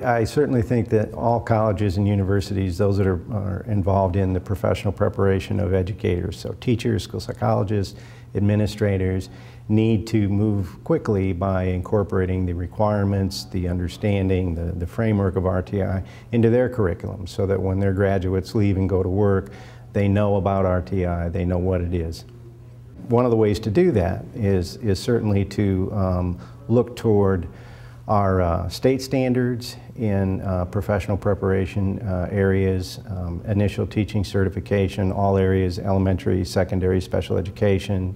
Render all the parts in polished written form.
I certainly think that all colleges and universities, those that are involved in the professional preparation of educators, so teachers, school psychologists, administrators, need to move quickly by incorporating the requirements, the understanding, the framework of RTI into their curriculum so that when their graduates leave and go to work, they know about RTI, they know what it is. One of the ways to do that is certainly to look toward our state standards in professional preparation areas, initial teaching certification, all areas, elementary, secondary, special education,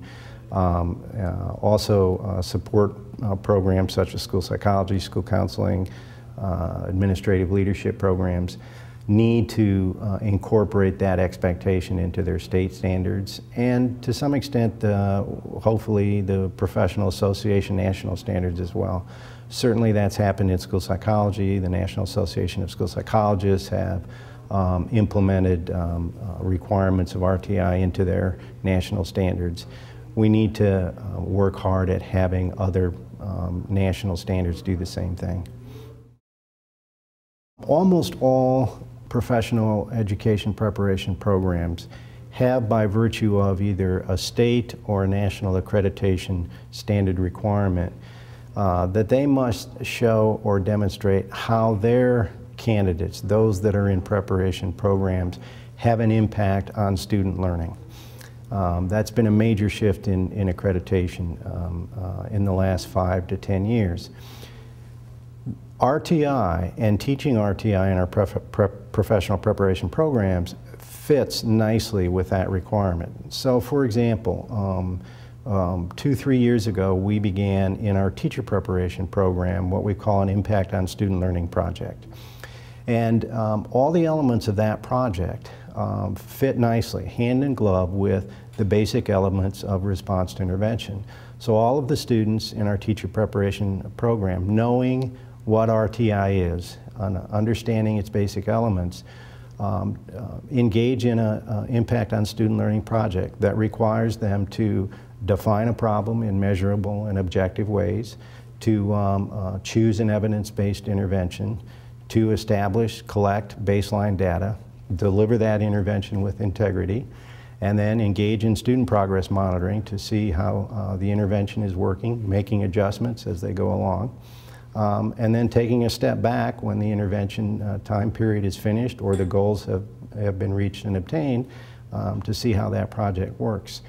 also support programs such as school psychology, school counseling, administrative leadership programs need to incorporate that expectation into their state standards and to some extent hopefully the professional association national standards as well. Certainly that's happened in school psychology. The National Association of School Psychologists have implemented requirements of RTI into their national standards. We need to work hard at having other national standards do the same thing. Almost all professional education preparation programs have, by virtue of either a state or a national accreditation standard requirement, that they must show or demonstrate how their candidates, those that are in preparation programs, have an impact on student learning. That's been a major shift in accreditation in the last 5 to 10 years. RTI and teaching RTI in our professional preparation programs fits nicely with that requirement. So for example, 2-3 years ago we began in our teacher preparation program what we call an impact on student learning project. And all the elements of that project fit nicely, hand in glove with the basic elements of response to intervention. So all of the students in our teacher preparation program, knowing what RTI is, understanding its basic elements, engage in an impact on student learning project that requires them to define a problem in measurable and objective ways, to choose an evidence-based intervention, to establish, collect baseline data, deliver that intervention with integrity, and then engage in student progress monitoring to see how the intervention is working, making adjustments as they go along. And then taking a step back when the intervention time period is finished or the goals have been reached and obtained to see how that project works.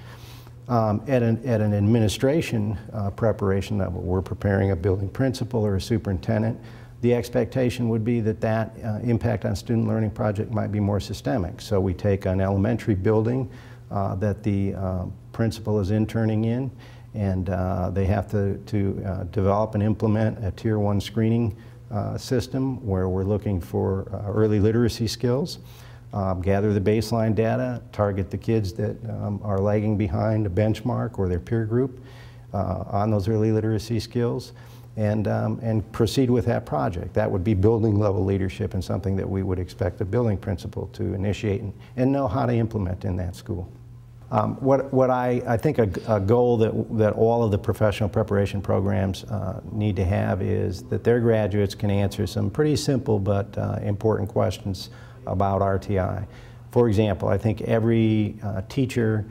At an administration preparation level, we're preparing a building principal or a superintendent. The expectation would be that that impact on student learning project might be more systemic. So we take an elementary building that the principal is interning in, and they have to develop and implement a Tier 1 screening system where we're looking for early literacy skills, gather the baseline data, target the kids that are lagging behind a benchmark or their peer group on those early literacy skills, and proceed with that project. That would be building level leadership and something that we would expect a building principal to initiate and know how to implement in that school. What I think a goal that all of the professional preparation programs need to have is that their graduates can answer some pretty simple but important questions about RTI. For example, I think every teacher,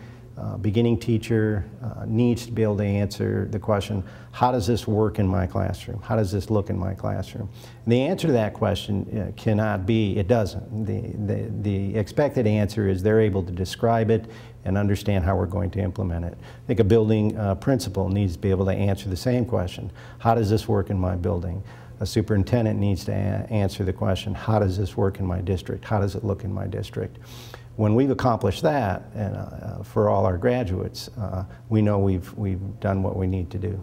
beginning teacher, needs to be able to answer the question, how does this work in my classroom? How does this look in my classroom? And the answer to that question cannot be, it doesn't. The expected answer is they're able to describe it and understand how we're going to implement it. I think a building principal needs to be able to answer the same question. How does this work in my building? A superintendent needs to answer the question, how does this work in my district? How does it look in my district? When we've accomplished that for all our graduates, we know we've done what we need to do.